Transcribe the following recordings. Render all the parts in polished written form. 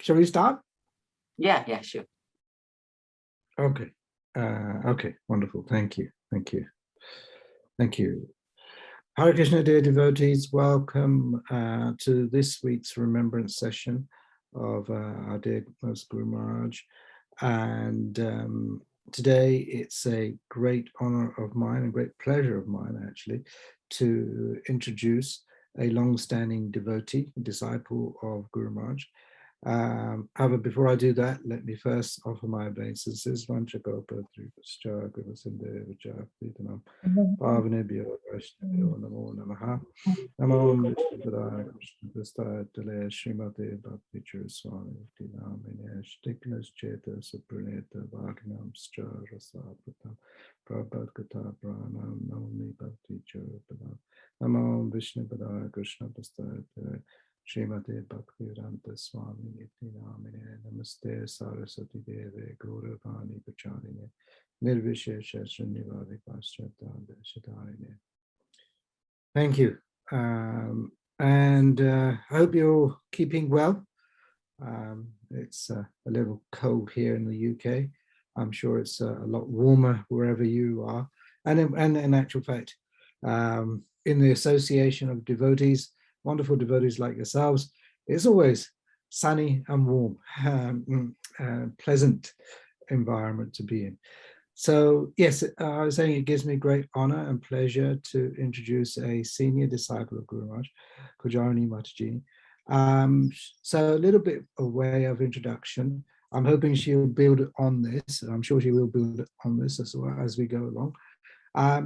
Shall we start? Yeah, sure. Okay. Okay, wonderful. Thank you. Hare Krishna, dear devotees, welcome to this week's remembrance session of our dear most Guru Maharaj. And today it's a great honor of mine, a great pleasure of mine actually, to introduce a long-standing devotee, disciple of Guru Maharaj. However, before I do that, let me first offer my obeisances. Vanchakopa Tripascha Gurusindeva Vijapitanam Pavanebhyo Vaishnavyo Namo Namaha Namo Vishnupadaya Krishna Prastaya Tale Srimate Bhakti Charu Swami Namine Shtiknas Cheta Supraneta Bhaginam Scha Rasapratam Prabhat Kata Pranam Nami Bhakti Charu Padam Namo Vishnupadaya Krishna Prastaya Tale Srimate Bhakti Swami Niti Namine Namaste Saraswati Deve Gauravani Pujarini Nirvishesha Srinivadi Paschatanda Shadarine. Thank you. And I hope you're keeping well. It's a little cold here in the UK. I'm sure it's a lot warmer wherever you are. And in actual fact, in the association of devotees, wonderful devotees like yourselves, it's always sunny and warm, pleasant environment to be in. So yes, I was saying it gives me great honor and pleasure to introduce a senior disciple of Guru Maharaj, Pujarini Mataji. So a little bit of way of introduction. I'm hoping she'll build on this, and I'm sure she will build on this as well as we go along.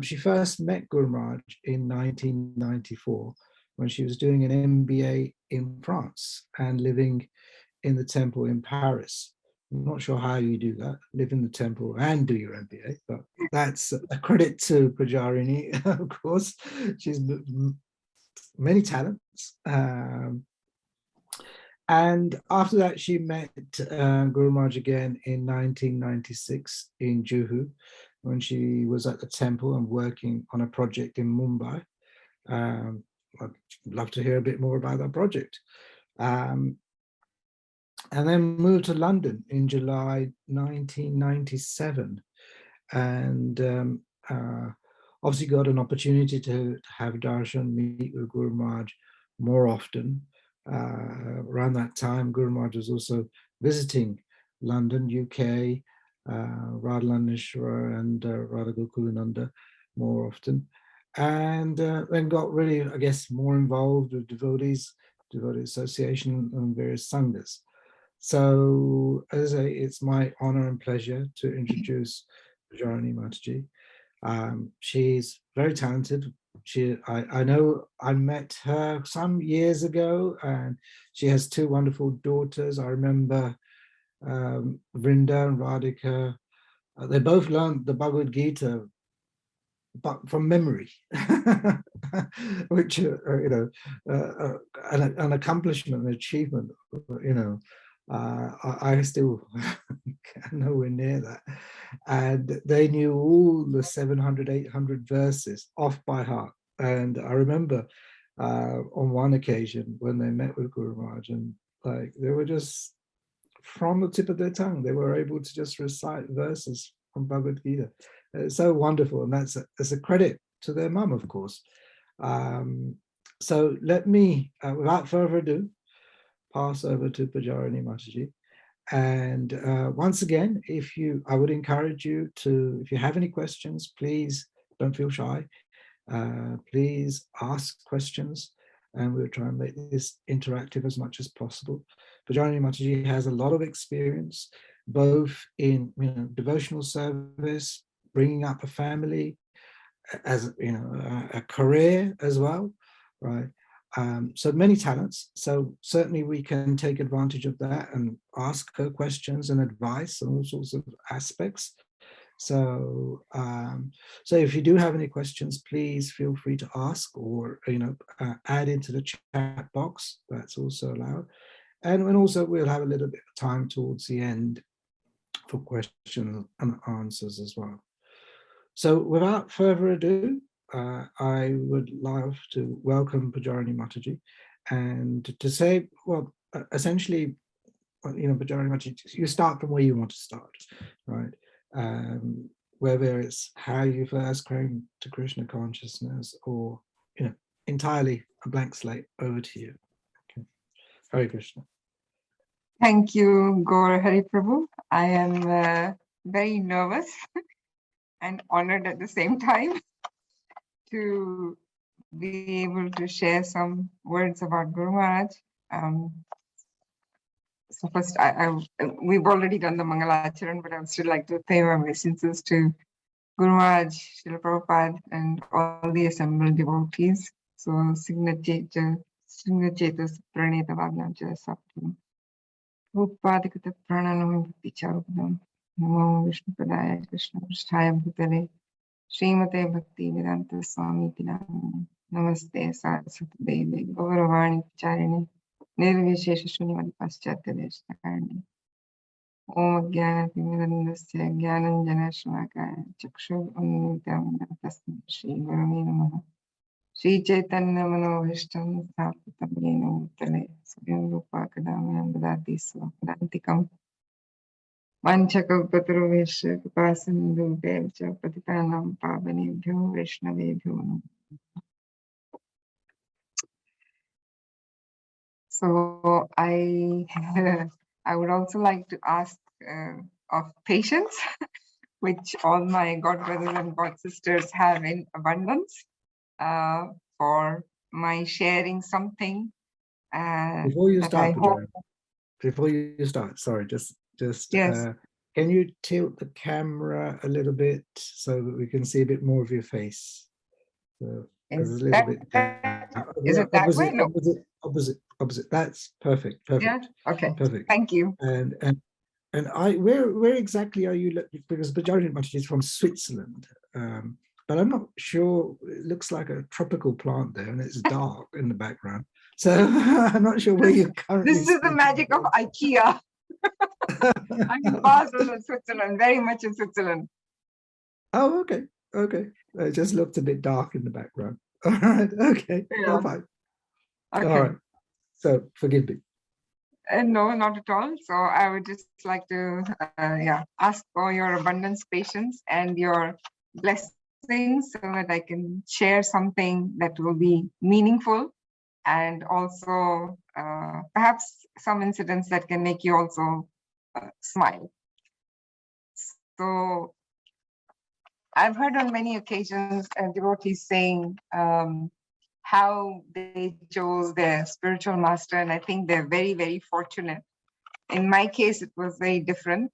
She first met Guru Maharaj in 1994 when she was doing an MBA in France and living in the temple in Paris. I'm not sure how you do that, live in the temple and do your MBA, but that's a credit to Pujarini, of course. She's many talents. And after that, she met Guru Maharaj again in 1996 in Juhu, when she was at the temple and working on a project in Mumbai. I'd love to hear a bit more about that project. And then moved to London in July 1997, and obviously got an opportunity to have darshan, meet with Guru Maharaj more often. Around that time, Guru Maharaj was also visiting London, UK, Radhanishwara and Radha Gokulananda more often, and then got really, I guess, more involved with devotee association and various sanghas. So, as I say, it's my honor and pleasure to introduce Pujarini Mataji. She's very talented. I know I met her some years ago, and she has two wonderful daughters. I remember Vrinda and Radhika. They both learned the Bhagavad Gita, but from memory, which an accomplishment, an achievement. I still nowhere near that. And they knew all the 700, 800 verses off by heart. And I remember on one occasion when they met with Guru Maharaj, and like they were just from the tip of their tongue, they were able to just recite verses from Bhagavad Gita. It's so wonderful, and that's a credit to their mum, of course. So let me, without further ado, pass over to Pujarini Mataji. And once again, I would encourage you to, if you have any questions, please don't feel shy. Please ask questions, and we'll try and make this interactive as much as possible. Pujarini Mataji has a lot of experience, both in devotional service, bringing up a family, as a career as well, right? So many talents. So certainly we can take advantage of that and ask her questions and advice on all sorts of aspects. So, so if you do have any questions, please feel free to ask, or add into the chat box. That's also allowed. And also we'll have a little bit of time towards the end for questions and answers as well. So without further ado, I would love to welcome Pujarini Mataji and to say, well, essentially, Pujarini Maharaj, you start from where you want to start, right? Whether it's how you first came to Krishna consciousness, or entirely a blank slate. Over to you. Okay. Hare Krishna. Thank you, Gaur Hari Prabhu. I am very nervous and honored at the same time to be able to share some words about Guru Maharaj. So first, we've already done the Mangala Charan, but I would still like to pay my obeisances to Guru Maharaj, Srila Prabhupada, and all the assembled devotees. So, Signacheta Praneta Vagnamcha Saptam. Prabhupada Prananam Bhakti Charu Swami. Namo Vishnu Padaya Krishna Prasthaya Bhutale. Srimate Bhakti Vedanta Swami Tinam. Namaste Saraswati Devi Gauravani Charini. Nirvishesha Shunyavadi Paschatya Deshtakarni. Om Jnanatimirandasya Jnananjana Shalakaya Chakshu Unnitam Tasmi Shri Gurave Namaha. Shri Chaitanya Manohishtam Sthapitam Yena Bhutale Swayam Rupa Kadamyam Dadati Swapadantikam Vanchakalpataruvesha Kripasindu Devcha Patitanam Pavanebhyo Vaishnavebhyo Namo. So I would also like to ask of patience, which all my god brothers and god sisters have in abundance, for my sharing something Before you that start, I hope. before you start, sorry, just Yes. Can you tilt the camera a little bit so that we can see a bit more of your face? So, Is a little bit down. Is it that way? No. Opposite. That's perfect. Yeah. Okay. Perfect. Thank you. And where exactly are you? Because Pujarini Mataji is from Switzerland, but I'm not sure. It looks like a tropical plant there, and it's dark in the background. So I'm not sure where you're currently. This is the magic of IKEA. I'm in Basel, Switzerland, very much in Switzerland. Oh, okay. It just looked a bit dark in the background. All right. Okay. Yeah. Fine. Okay. All right. So forgive me. No, not at all. So I would just like to ask for your abundance, patience, and your blessings so that I can share something that will be meaningful, and also perhaps some incidents that can make you also smile. So I've heard on many occasions devotees saying how they chose their spiritual master, and I think they're very, very fortunate. In my case, it was very different.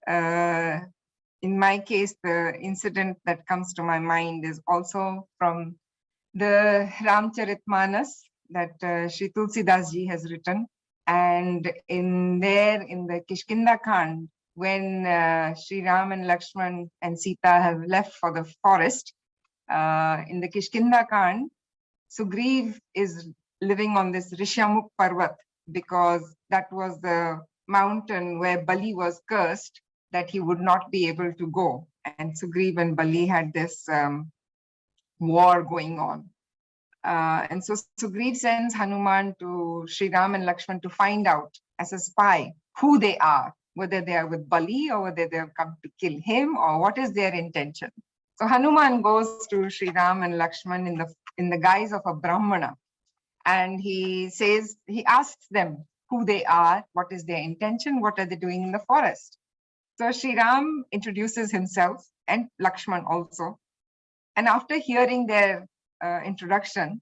In my case, the incident that comes to my mind is also from the Ramcharitmanas that Sri Tulsidas ji has written. And in the Kishkinda Kand, when Sri Ram and Lakshman and Sita have left for the forest, in the Kishkinda Kand, Sugriv is living on this Rishyamukh Parvat because that was the mountain where Bali was cursed that he would not be able to go. And Sugriv and Bali had this war going on. And so Sugriv sends Hanuman to Sri Ram and Lakshman to find out as a spy who they are, whether they are with Bali or whether they have come to kill him or what is their intention. So Hanuman goes to Sri Ram and Lakshman in the guise of a Brahmana, and he asks them who they are, what is their intention, what are they doing in the forest. So Sri Ram introduces himself and Lakshman also. And after hearing their introduction,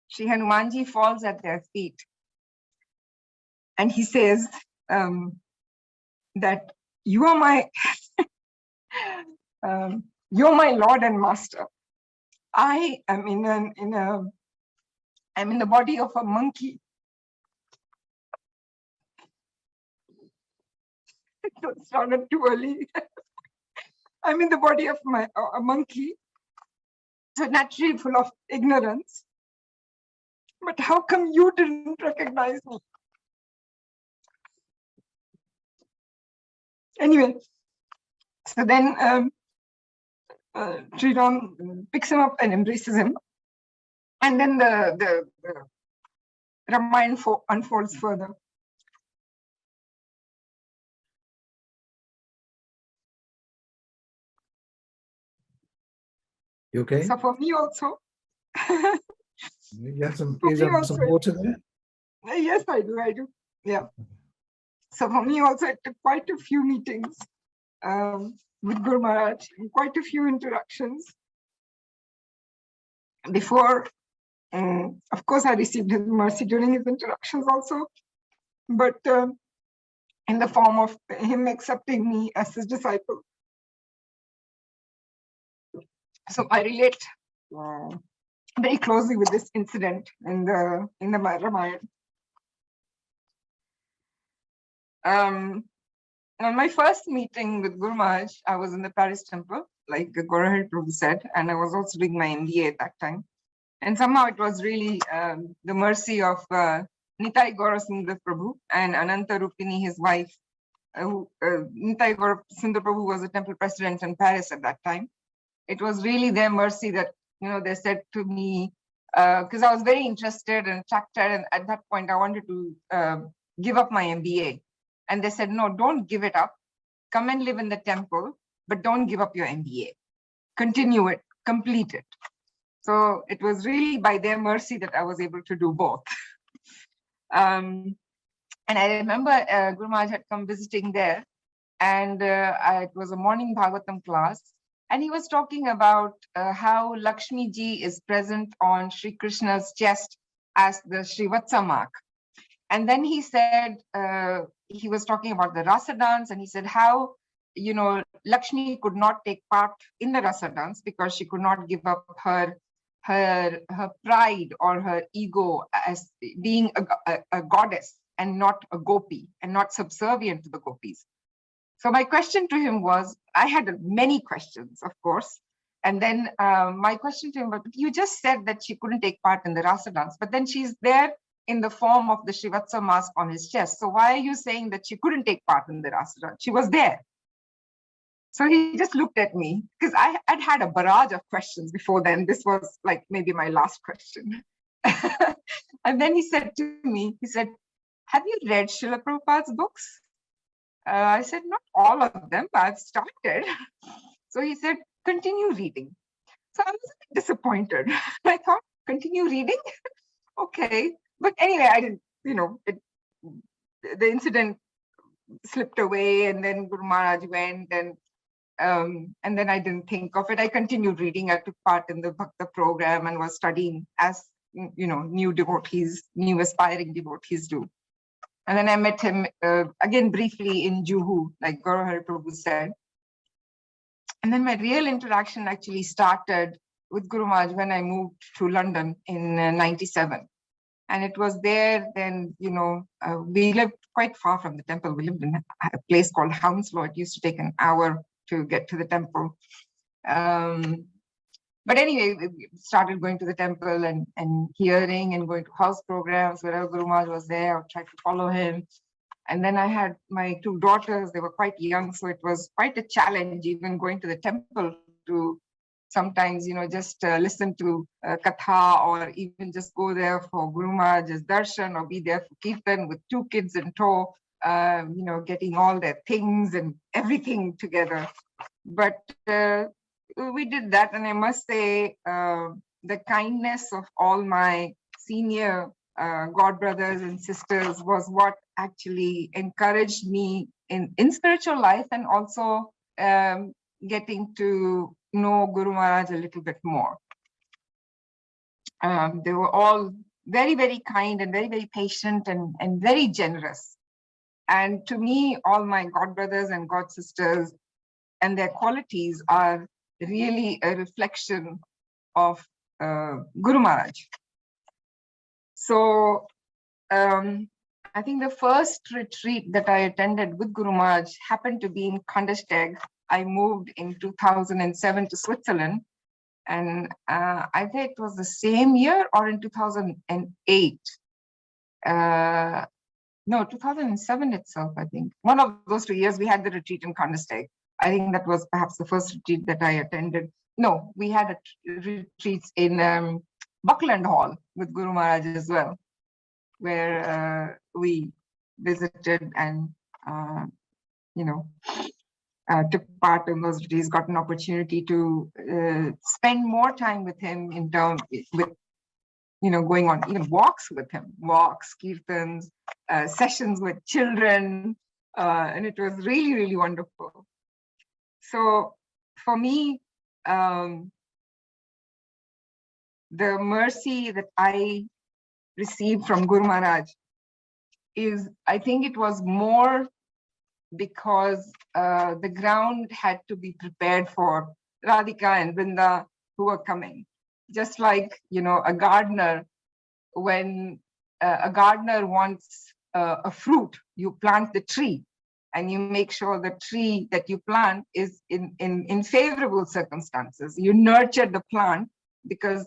Sri Hanumanji falls at their feet. And he says that you are my you're my Lord and Master. I am I'm in the body of a monkey. It started too early. I'm in the body of a monkey, so naturally full of ignorance. But how come you didn't recognize me? Anyway, so then Sri Ram picks him up and embraces him. And then the Ramayana unfolds further. You okay? So for me also, You have some, for you me have some also, water there? yes, I do. Yeah. So for me also, it took quite a few meetings with Guru Maharaj, and quite a few interactions before. Of course, I received his mercy during his interactions also, but in the form of him accepting me as his disciple. So I relate very closely with this incident in the Ramayana. On my first meeting with Guru Maharaj, I was in the Paris temple, like Guru Prabhu said, and I was also doing my MBA at that time. And somehow it was really the mercy of Nitai Gaurasundar Prabhu and Ananta Rupini, his wife. Nitai Gaurasundar Prabhu was the temple president in Paris at that time. It was really their mercy that, they said to me, because I was very interested and attracted, and at that point I wanted to give up my MBA. And they said, no, don't give it up. Come and live in the temple, but don't give up your MBA. Continue it, complete it. So it was really by their mercy that I was able to do both. And I remember Guru Maharaj had come visiting there, and it was a morning Bhagavatam class, and he was talking about how Lakshmi Ji is present on Sri Krishna's chest as the Srivatsa mark. And then he said, he was talking about the rasa dance, and he said how, Lakshmi could not take part in the rasa dance because she could not give up her pride or her ego as being a goddess and not a gopi, and not subservient to the gopis. So my question to him was, I had many questions, of course. And then my question to him was, you just said that she couldn't take part in the rasa dance, but then she's there in the form of the Srivatsa mask on his chest. So why are you saying that she couldn't take part in the rasa dance? She was there. So he just looked at me, because I'd had a barrage of questions before then. This was like maybe my last question. And then he said to me, have you read Srila Prabhupada's books? I said, not all of them, but I've started. So he said, continue reading. So I was a bit disappointed. I thought, continue reading? Okay. But anyway, I didn't, the incident slipped away, and then Guru Maharaj went, and then I didn't think of it. I continued reading. I took part in the Bhakta program and was studying as, new devotees, new aspiring devotees do. And then I met him again briefly in Juhu, like Guru Hari Prabhu said. And then my real interaction actually started with Guru Maharaj when I moved to London in 97. And it was there then, we lived quite far from the temple. We lived in a place called Hounslow. It used to take an hour to get to the temple. But anyway, we started going to the temple and hearing and going to house programs. Wherever Guru Maharaj was there, I would try to follow him. And then I had my two daughters. They were quite young, so it was quite a challenge even going to the temple to sometimes, just listen to katha, or even just go there for Guru Maharaj's darshan, or be there for kirtan with two kids in tow, getting all their things and everything together. But we did that, and I must say the kindness of all my senior god brothers and sisters was what actually encouraged me in spiritual life, and also getting to know Guru Maharaj a little bit more. They were all very, very kind and very, very patient and very generous. And to me, all my god brothers and god sisters and their qualities are really a reflection of Guru Maharaj. So I think the first retreat that I attended with Guru Maharaj happened to be in Kandersteg. I moved in 2007 to Switzerland, and I think it was the same year or in 2008. No, 2007 itself, I think. One of those 2 years, we had the retreat in Kandersteg. I think that was perhaps the first retreat that I attended. No, we had retreats in Buckland Hall with Guru Maharaj as well, where we visited and, took part in those retreats, got an opportunity to spend more time with him in terms with, going on even walks with him, kirtans, sessions with children, and it was really, really wonderful. So for me, the mercy that I received from Guru Maharaj is, I think it was more because the ground had to be prepared for Radhika and Vrinda who were coming. Just like, a gardener, when a gardener wants a fruit, you plant the tree and you make sure the tree that you plant is in favorable circumstances. You nurture the plant because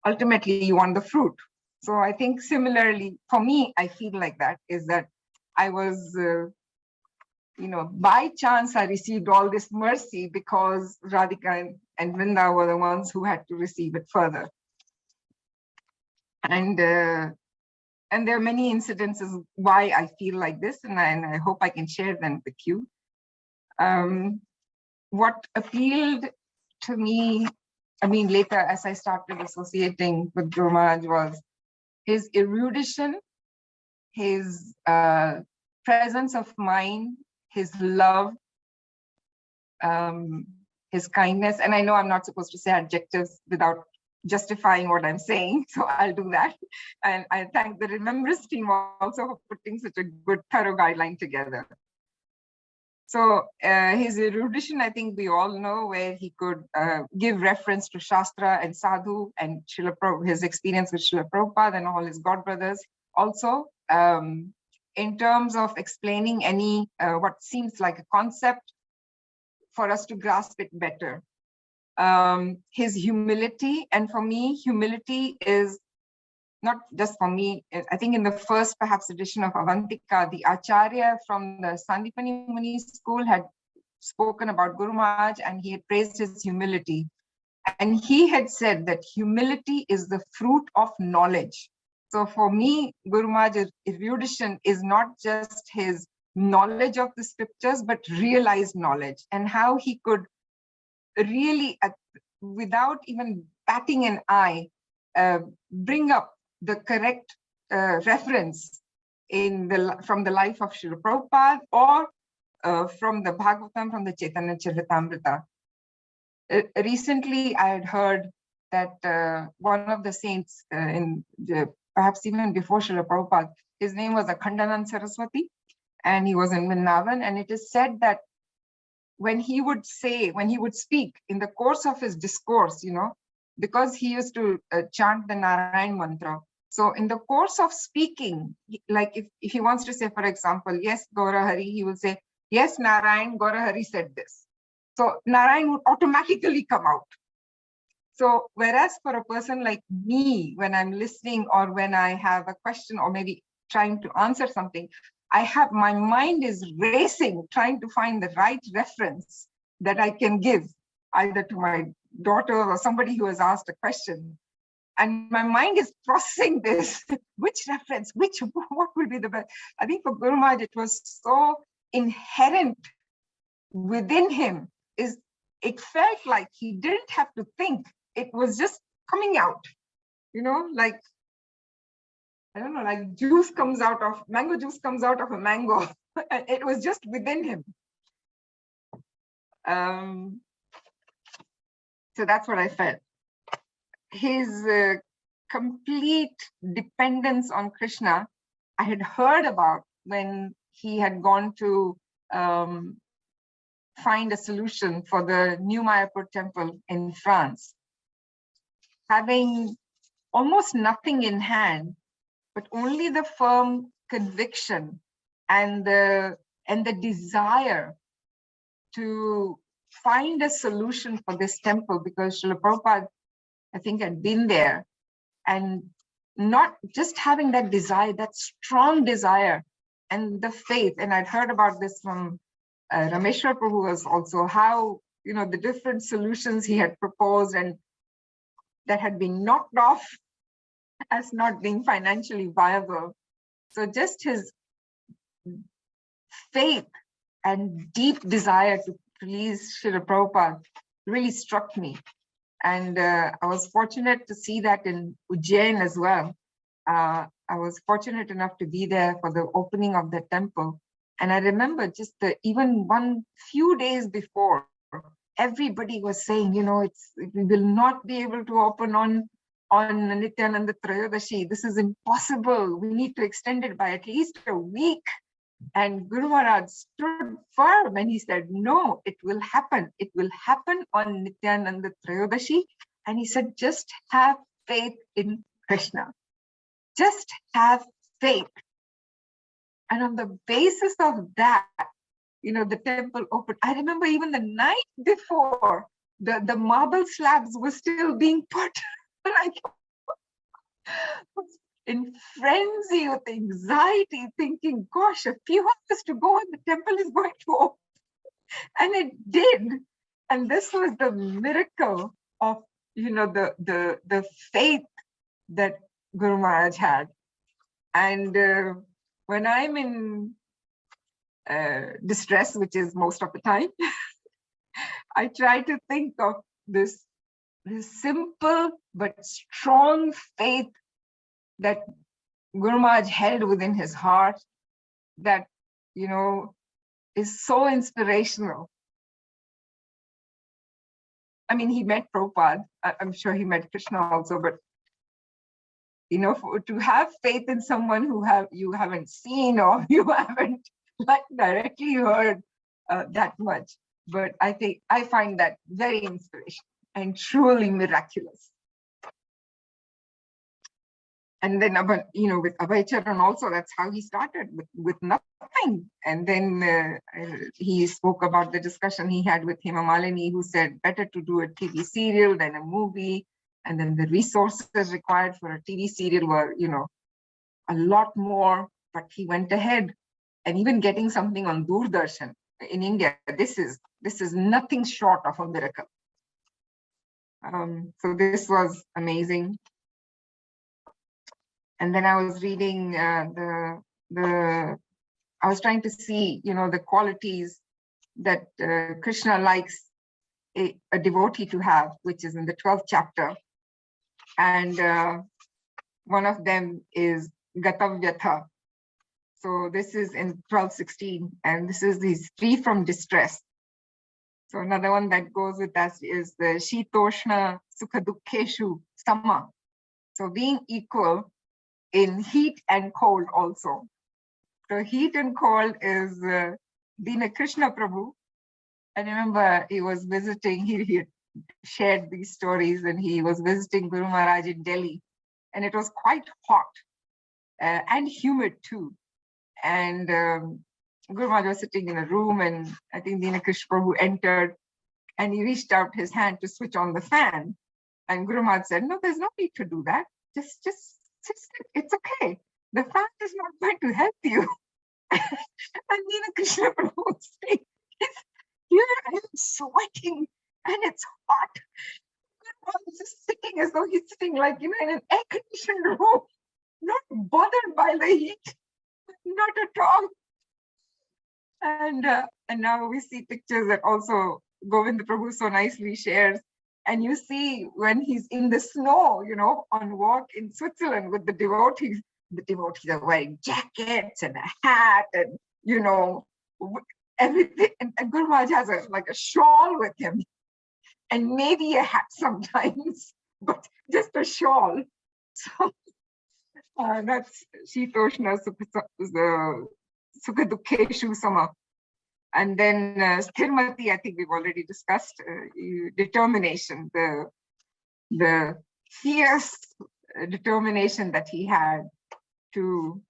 ultimately you want the fruit. So I think similarly, for me, I feel like that is that I was, by chance I received all this mercy because Radhika and Vrinda were the ones who had to receive it further. And there are many incidences why I feel like this, and I hope I can share them with you. What appealed to me, later as I started associating with Guru Maharaj, was his erudition, his presence of mind, his love, his kindness. And I know I'm not supposed to say adjectives without justifying what I'm saying, so I'll do that. And I thank the Remembrance team also for putting such a good, thorough guideline together. So his erudition, I think we all know, where he could give reference to Shastra and Sadhu and his experience with Srila Prabhupada and all his god brothers. Also, in terms of explaining any what seems like a concept for us to grasp it better. His humility, and for me, humility is not just for me. I think in the first perhaps edition of Avantika, the Acharya from the Sandipani Muni school had spoken about Guru Maharaj, and he had praised his humility. And he had said that humility is the fruit of knowledge. So for me, Guru Maharaj's erudition is not just his knowledge of the scriptures, but realized knowledge, and how he could really, without even batting an eye, bring up the correct reference from the life of Srila Prabhupada or from the Bhagavatam, from the Chaitanya Charitamrita. Recently, I had heard that one of the saints, perhaps even before Srila Prabhupada, his name was Akhandanand Saraswati, and he was in Vrindavan, and it is said that when he would speak in the course of his discourse, because he used to chant the Narayan mantra. So in the course of speaking, like if he wants to say, for example, yes, Gaura Hari, he will say, yes, Narayan, Gaura Hari said this. So Narayan would automatically come out. So whereas for a person like me, when I'm listening or when I have a question or maybe trying to answer something, my mind is racing, trying to find the right reference that I can give either to my daughter or somebody who has asked a question. And my mind is processing this, which reference, what will be the best? I think for Guru Maharaj, it was so inherent within him, it felt like he didn't have to think. It was just coming out, like, I don't know, like mango juice comes out of a mango. It was just within him. So that's what I felt. His complete dependence on Krishna, I had heard about when he had gone to find a solution for the new Mayapur temple in France. Having almost nothing in hand, but only the firm conviction and the desire to find a solution for this temple, because Srila Prabhupada, I think, had been there, and not just having that desire, that strong desire and the faith. And I'd heard about this from Rameshwar Prabhu was also, how, the different solutions he had proposed and that had been knocked off as not being financially viable. So just his faith and deep desire to please Srila Prabhupada really struck me. And I was fortunate to see that in Ujjain as well. I was fortunate enough to be there for the opening of the temple. And I remember just even one few days before, everybody was saying, we will not be able to open on Nityananda Trayodashi. This is impossible. We need to extend it by at least a week. And Guru Maharaj stood firm and he said, no, it will happen. It will happen on Nityananda Trayodashi. And he said, just have faith in Krishna. Just have faith. And on the basis of that, the temple opened. I remember even the night before, the marble slabs were still being put. And I was in frenzy with anxiety, thinking, gosh, a few hours to go and the temple is going to open. And it did. And this was the miracle of, the faith that Guru Maharaj had. And when I'm in distress, which is most of the time, I try to think of this simple but strong faith that Guru Maharaj held within his heart that, is so inspirational. I mean, he met Prabhupada. I'm sure he met Krishna also, but to have faith in someone who you haven't seen or you haven't directly heard that much. But I find that very inspirational and truly miraculous. And then, with Abhay Charan also, that's how he started, with nothing. And then he spoke about the discussion he had with Hema Malini, who said, better to do a TV serial than a movie. And then the resources required for a TV serial were, a lot more, but he went ahead. And even getting something on Doordarshan in India, this is nothing short of a miracle. So this was amazing. And then I was reading I was trying to see, the qualities that Krishna likes a devotee to have, which is in the 12th chapter. And one of them is Gatavyatha. So this is in 12:16, and this is he's free from distress. So another one that goes with that is the Shitoshna Sukha Dukkheshu Sama. So being equal in heat and cold also. So heat and cold is Dina Krishna Prabhu. I remember he was visiting, he had shared these stories, and he was visiting Guru Maharaj in Delhi, and it was quite hot and humid too. And Guru Maharaj was sitting in a room, and I think Dina Krishna Prabhu entered, and he reached out his hand to switch on the fan. And Guru Maharaj said, no, there's no need to do that. Just it's okay. The fan is not going to help you. And Dina Krishna Prabhu was saying, here I am sweating and it's hot. He's just sitting as though he's sitting like, in an air-conditioned room, not bothered by the heat, not at all. And now we see pictures that also Govinda Prabhu so nicely shares. And you see when he's in the snow, on walk in Switzerland with the devotees are wearing jackets and a hat and, everything. And Guru Maharaj has a shawl with him, and maybe a hat sometimes, but just a shawl. So that's Shitoshna Sukha Dukkheshu Sama. And then Sthirmati, I think we've already discussed, determination, the fierce determination that he had to,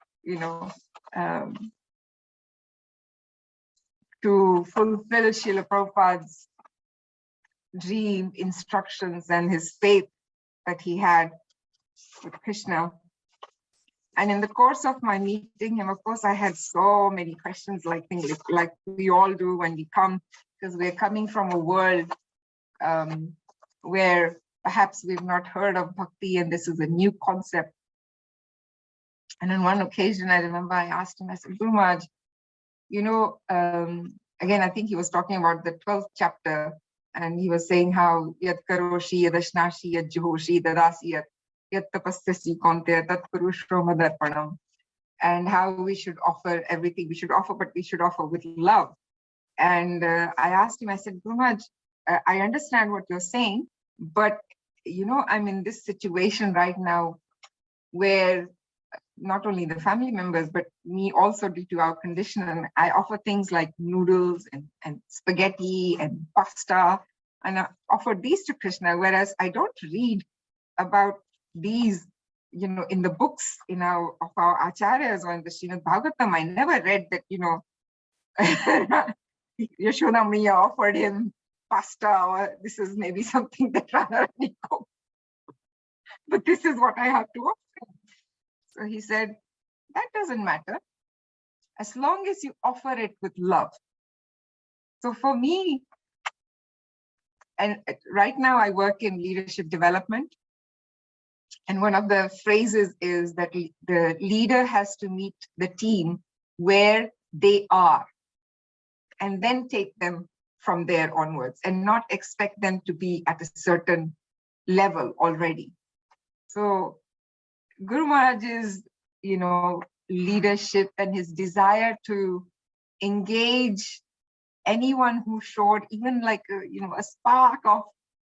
to fulfill Srila Prabhupada's dream, instructions, and his faith that he had with Krishna. And in the course of my meeting him, of course, I had so many questions, like we all do when we come, because we're coming from a world where perhaps we've not heard of bhakti, and this is a new concept. And on one occasion, I remember I asked him, I said, Guru Maharaj, again, I think he was talking about the 12th chapter, and he was saying how yat karoshi, yadashnashi, yad juhoshi, dadasi, yat tapasyasi konte, tat purusho madarpanam, and how we should offer everything we should offer, but we should offer with love. And I asked him, I said, Guru Maharaj, I understand what you're saying, but I'm in this situation right now where not only the family members, but me also, due to our condition, and I offer things like noodles and spaghetti and pasta, and I offer these to Krishna, whereas I don't read about these, in the books of our acharyas or in the Srimad Bhagavatam. I never read that, Yashoda Maya offered him pasta, or this is maybe something that Radhani cooked, but this is what I have to offer. So he said, that doesn't matter as long as you offer it with love. So for me, and right now I work in leadership development, and one of the phrases is that the leader has to meet the team where they are and then take them from there onwards, and not expect them to be at a certain level already. So Guru Maharaj's, leadership and his desire to engage anyone who showed even like a spark of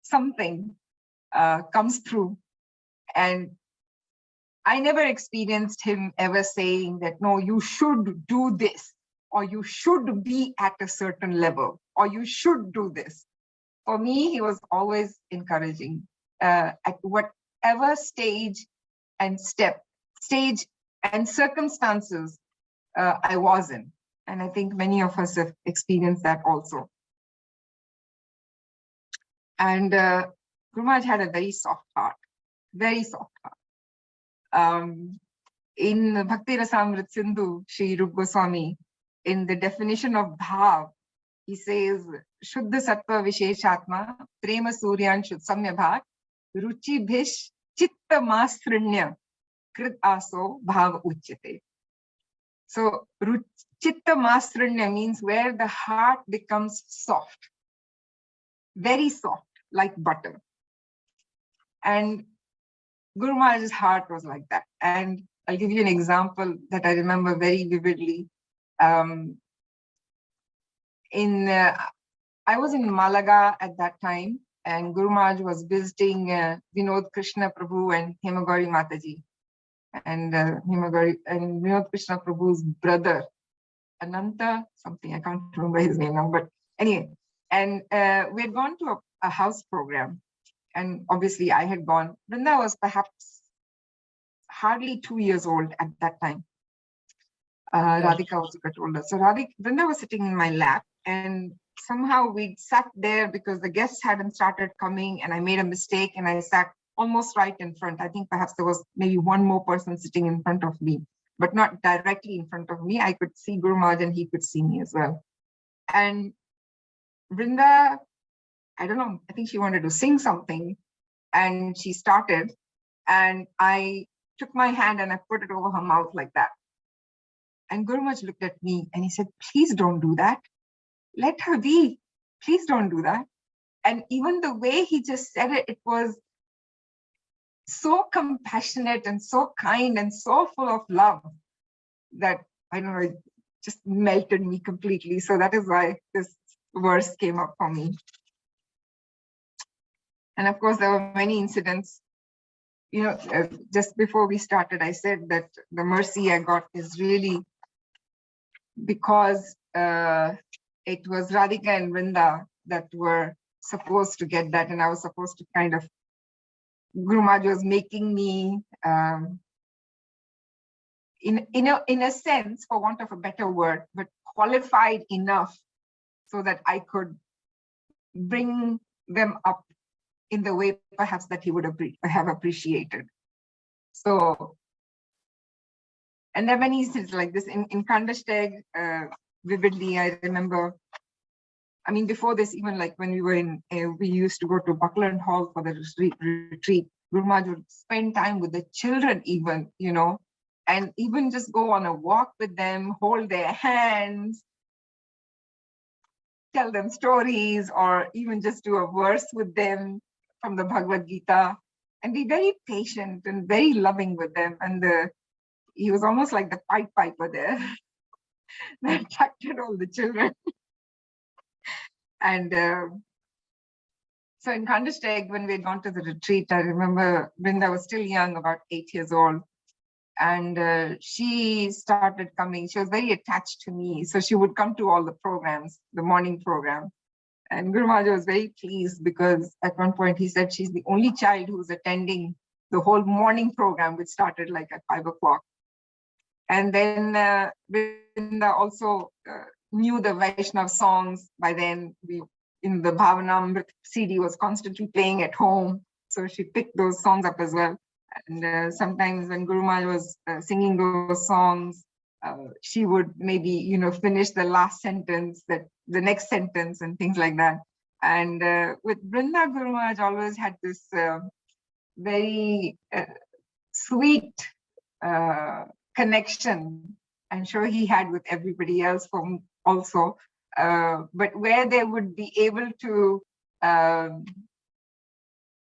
something comes through. And I never experienced him ever saying that, no, you should do this, or you should be at a certain level, or you should do this. For me, he was always encouraging at whatever stage and circumstances I was in. And I think many of us have experienced that also. And Guru Maharaj had a very soft heart, very soft heart. In Bhakti Rasamrit Sindhu, Sri Rupa Goswami, in the definition of bhav, he says, Shuddha Sattva Visheshatma, Prema Suryan Shud Samya Bhag, Ruchi Bhish Chitta Masrinya, Krit Aso Bhav Uchyate. So Chitta Masrinya means where the heart becomes soft, very soft, like butter. And Guru Maharaj's heart was like that. And I'll give you an example that I remember very vividly. I was in Malaga at that time, and Guru Maharaj was visiting Vinod Krishna Prabhu and Hemagori Mataji. And Vinod Krishna Prabhu's brother, Ananta, something, I can't remember his name now, but anyway. And we had gone to a house program, and obviously I had gone. Vrinda was perhaps hardly 2 years old at that time. Radhika also got older. So Vrinda was sitting in my lap, and somehow we sat there because the guests hadn't started coming, and I made a mistake and I sat almost right in front. I think perhaps there was maybe one more person sitting in front of me, but not directly in front of me. I could see Guru Maharaj and he could see me as well. And Vrinda, I don't know, I think she wanted to sing something, and she started, and I took my hand and I put it over her mouth like that. And Guru Maharaj looked at me and he said, please don't do that. Let her be. Please don't do that. And even the way he just said it, it was so compassionate and so kind and so full of love that, I don't know, it just melted me completely. So that is why this verse came up for me. And of course, there were many incidents. Just before we started, I said that the mercy I got is really because it was Radhika and Vrinda that were supposed to get that, and I was supposed to kind of, Guru Maharaj was making me, in a sense, for want of a better word, but qualified enough so that I could bring them up in the way perhaps that he would have appreciated. So, and there are many instances like this in Kandashteg. Vividly, I remember, I mean, before this, even like when we were we used to go to Buckland Hall for the retreat. Guru Maharaj would spend time with the children even, and even just go on a walk with them, hold their hands. tell them stories or even just do a verse with them from the Bhagavad Gita and be very patient and very loving with them. And he was almost like the Pied Piper there that attracted all the children. And so in Kandashteg, when we had gone to the retreat, I remember Brinda was still young, about 8 years old. And she started coming. She was very attached to me. So she would come to all the programs, the morning program. And Guru Maharaj was very pleased because at one point he said she's the only child who's attending the whole morning program, which started like at 5 o'clock. And then Brinda also knew the Vaishnav songs. By then, in the Bhavanamrit CD was constantly playing at home. So she picked those songs up as well. And sometimes when Guru Maharaj was singing those songs, she would maybe, finish the last sentence, the next sentence and things like that. And with Brinda, Guru Maharaj always had this very sweet connection. I'm sure he had with everybody else also, but where they would be able to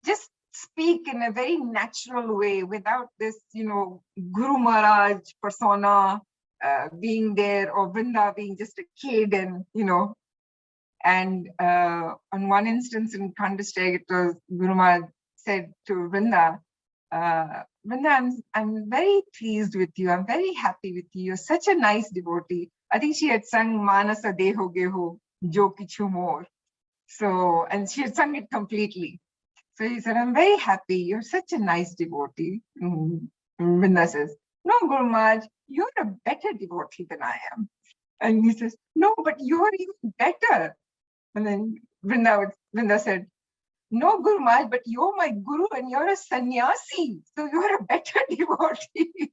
just speak in a very natural way without this, Guru Maharaj persona being there, or Vrinda being just a kid, and And on one instance in Kandashteg, it was Guru Maharaj said to Vrinda, Vrinda, I'm very pleased with you. I'm very happy with you. You're such a nice devotee. I think she had sung Manasa Deho Geho Jo Kichu More. So, and she had sung it completely. So he said, I'm very happy. You're such a nice devotee. Vrinda says, no, Guru Maharaj, you're a better devotee than I am. And he says, no, but you're even better. And then Vrinda said, no, Guru Maharaj, but you're my guru and you're a sannyasi. So you're a better devotee.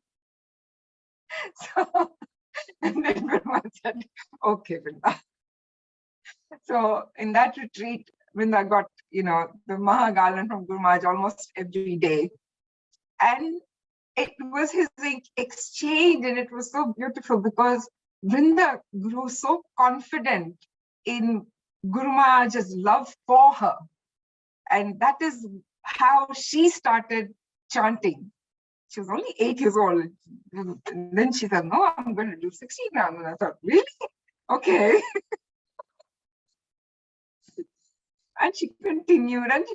So, and then Guru Maharaj said, okay, Vrinda. So in that retreat, Vrinda got, the Mahagalan from Guru Maharaj almost every day. And it was his exchange, and it was so beautiful because Vrinda grew so confident in Guru Maharaj's love for her. And that is how she started chanting. She was only 8 years old. And then she said, no, I'm going to do 16 now. And I thought, really? Okay. And she continued. And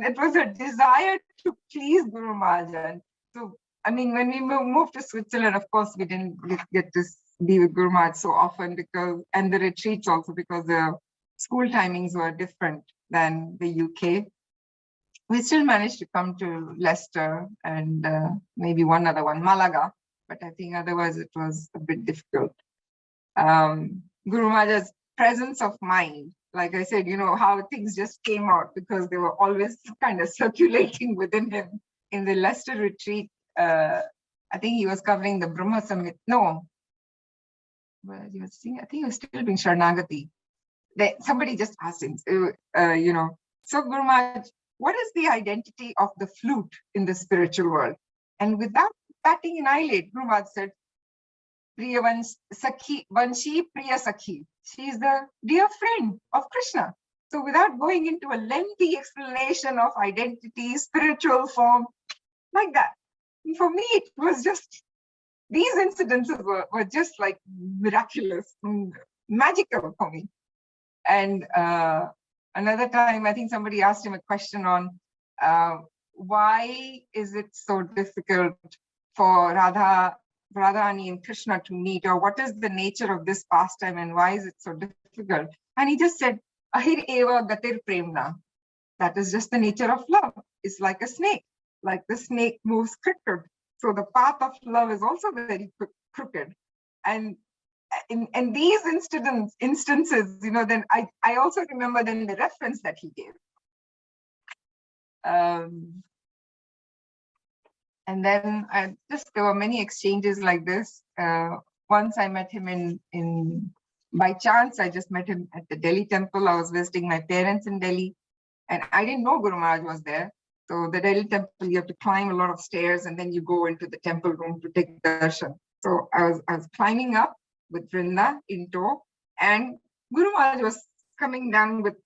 it was a desire to please Guru Maharaj. And so, when we moved to Switzerland, of course, we didn't get to be with Guru Maharaj so often and the retreats also, because the school timings were different than the UK. We still managed to come to Leicester and maybe one other one, Malaga, but I think otherwise it was a bit difficult. Guru Maharaj's presence of mind, like I said, how things just came out because they were always kind of circulating within him. In the Leicester retreat, I think he was covering the Brahma Samhita. No, well, I think he was still being Sharanagati. Somebody just asked him, so Guru Maharaj, what is the identity of the flute in the spiritual world? And without batting an eyelid, Guru Maharaj said, Priya Vanshi Priya Sakhi. She is the dear friend of Krishna. So without going into a lengthy explanation of identity, spiritual form, like that. And for me, it was just, these incidences were just like miraculous, magical for me. And another time, I think somebody asked him a question on why is it so difficult for Radhani and Krishna to meet, or what is the nature of this pastime and why is it so difficult? And he just said, Ahir eva gatir premna. That is just the nature of love. It's like a snake. Like the snake moves crooked. So the path of love is also very crooked. And in these instances, then I also remember then the reference that he gave. And then there were many exchanges like this. Once I met him by chance, I just met him at the Delhi temple. I was visiting my parents in Delhi, and I didn't know Guru Maharaj was there. So the Delhi temple, you have to climb a lot of stairs, and then you go into the temple room to take darshan. So I was climbing up with Vrinda in tow, and Guru Maharaj was coming down with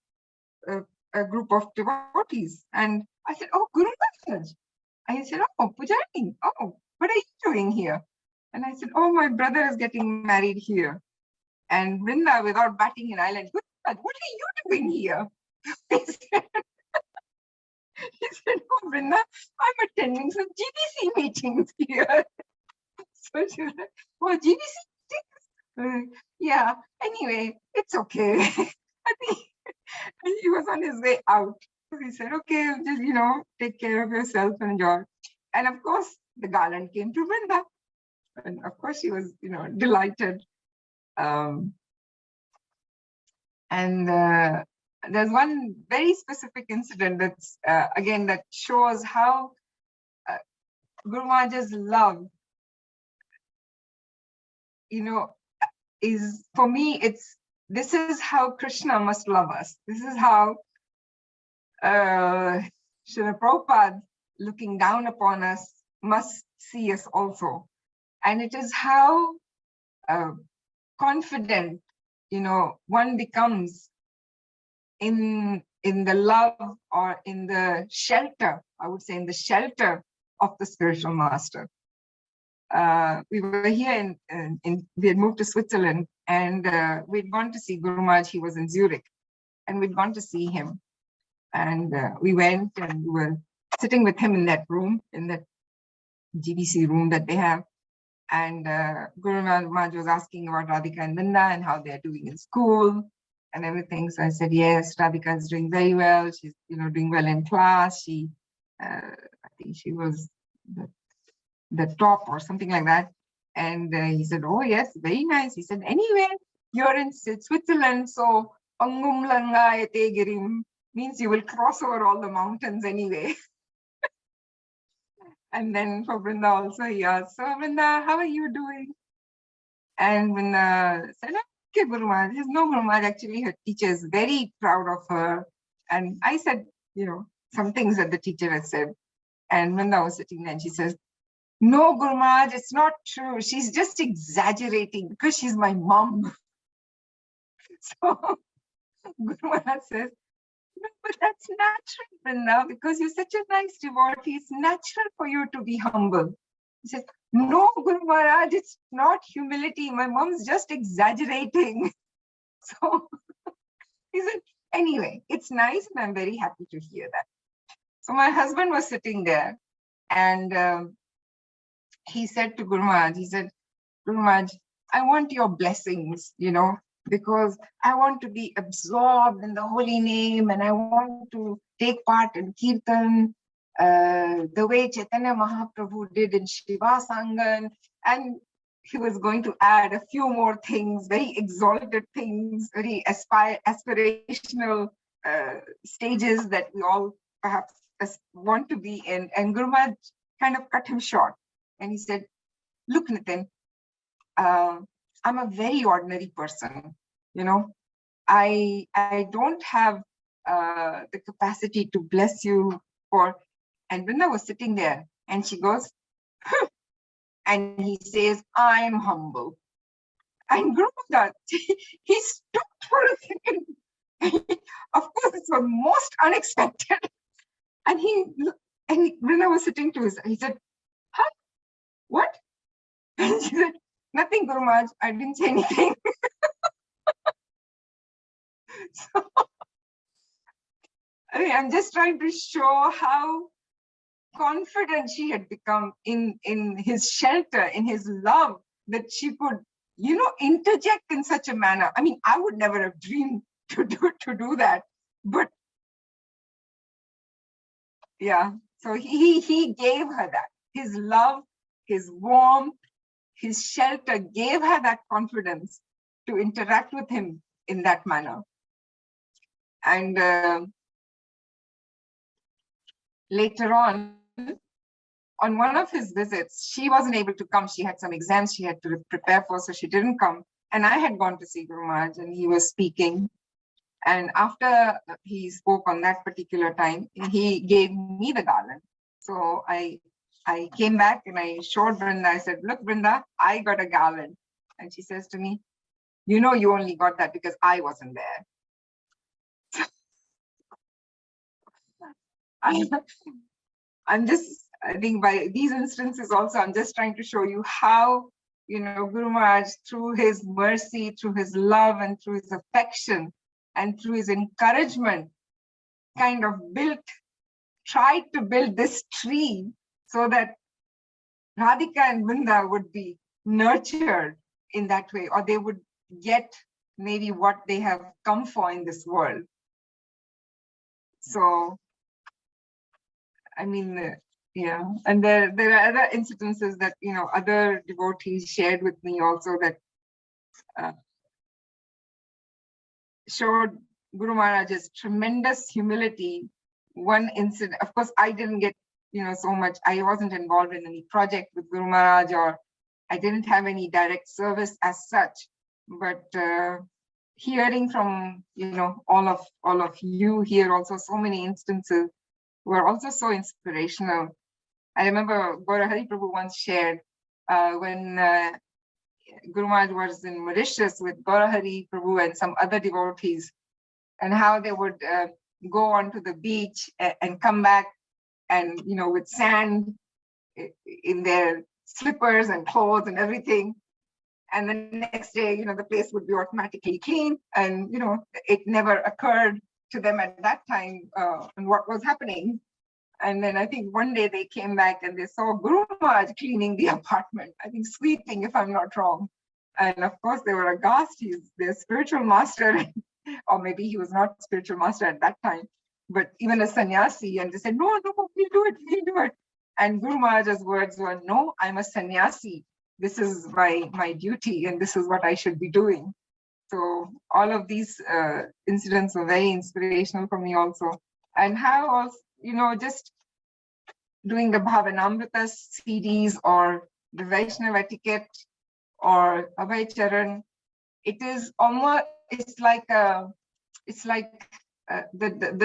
a group of devotees. And I said, oh, Guru Maharaj. I said, oh, Pujarini, oh, what are you doing here? And I said, oh, my brother is getting married here. And Vrinda, without batting an eyelid, Guru Maharaj, what are you doing here? He said, oh, Vrinda, I'm attending some GBC meetings here. So she was like, oh, GBC meetings? Yeah, anyway, it's okay. I think he was on his way out. So he said, okay, just, take care of yourself and enjoy. And of course, the garland came to Vrinda. And of course, she was, delighted. And there's one very specific incident that's, again, that shows how Guru Maharaj's love, is, for me, this is how Krishna must love us. This is how Srila Prabhupada, looking down upon us, must see us also. And it is how confident, one becomes in the love, or in the shelter, I would say, in the shelter of the spiritual master. We were here we had moved to Switzerland, and we'd gone to see Guru Maharaj. He was in Zurich, and we'd gone to see him. And we went and we were sitting with him in that room, in that GBC room that they have. And Guru Maharaj was asking about Radhika and Vrinda and how they're doing in school and everything. So I said, yes, Radhika is doing very well. She's, doing well in class. She, I think she was the top or something like that. And he said, oh, yes, very nice. He said, anyway, you're in Switzerland, so Pangum Langa Ete Girim means you will cross over all the mountains anyway. And then for Vrinda also, he asked, so Vrinda, how are you doing? And Vrinda said, okay, Guru Maharaj. There's no Guru Maharaj. Actually, her teacher is very proud of her. And I said, some things that the teacher had said. And Vrinda was sitting there and she says, no, Guru Maharaj, it's not true. She's just exaggerating because she's my mom. So Guru Maharaj says, no, but that's natural, Vrinda, because you're such a nice devotee. It's natural for you to be humble. He says, no, Guru Maharaj, it's not humility. My mom's just exaggerating. So he said, anyway, it's nice and I'm very happy to hear that. So my husband was sitting there and he said to Guru Maharaj, he said, Guru Maharaj, I want your blessings, because I want to be absorbed in the holy name and I want to take part in Kirtan the way Chaitanya Mahaprabhu did in Shiva Sangan. And he was going to add a few more things, very exalted things, very aspirational stages that we all perhaps want to be in. And Guru Maharaj kind of cut him short. And he said, look, Nitin, I'm a very ordinary person. I don't have the capacity to bless you for. And Vrinda was sitting there and she goes, and he says, I'm humble. And Guru Maharaj, he stopped for a second. Of course, it was most unexpected. And Vrinda was sitting to his, he said, huh? What? And she said, nothing, Guru Maharaj, I didn't say anything. So, I'm just trying to show how confident she had become in his shelter, in his love, that she could, interject in such a manner. I mean, I would never have dreamed to do that. But yeah, so he gave her that. His love, his warmth, his shelter gave her that confidence to interact with him in that manner. And later on one of his visits, she wasn't able to come. She had some exams she had to prepare for, so she didn't come. And I had gone to see Guru Maharaj and he was speaking. And after he spoke on that particular time, he gave me the garland. So I came back and I showed Vrinda. I said, look, Vrinda, I got a garland. And she says to me, you only got that because I wasn't there. I'm just, I think by these instances also, I'm just trying to show you how, Guru Maharaj, through his mercy, through his love, and through his affection, and through his encouragement, kind of tried to build this tree so that Radhika and Vrinda would be nurtured in that way, or they would get maybe what they have come for in this world. So, I mean, and there are other incidences that, other devotees shared with me also that showed Guru Maharaj's tremendous humility. One incident, of course, I didn't get, so much, I wasn't involved in any project with Guru Maharaj, or I didn't have any direct service as such, but hearing from, all of you here also, so many instances were also so inspirational. I remember Gaurahari Prabhu once shared when Guru Maharaj was in Mauritius with Gaurahari Prabhu and some other devotees, and how they would go onto the beach and come back, and with sand in their slippers and clothes and everything. And the next day, the place would be automatically clean, and it never occurred to them at that time and what was happening. And then I think one day they came back and they saw Guru Maharaj cleaning the apartment, I think sweeping, if I'm not wrong. And of course they were aghast. He's their spiritual master, or maybe he was not spiritual master at that time, but even a sannyasi. And they said, no, we'll do it. And Guru Maharaj's words were, no, I'm a sannyasi. This is my duty, and this is what I should be doing. So all of these incidents were very inspirational for me also. And how also, just doing the Bhavanamrita CDs or the Vaishnava etiquette or Abhay Charan, it is almost, it's like the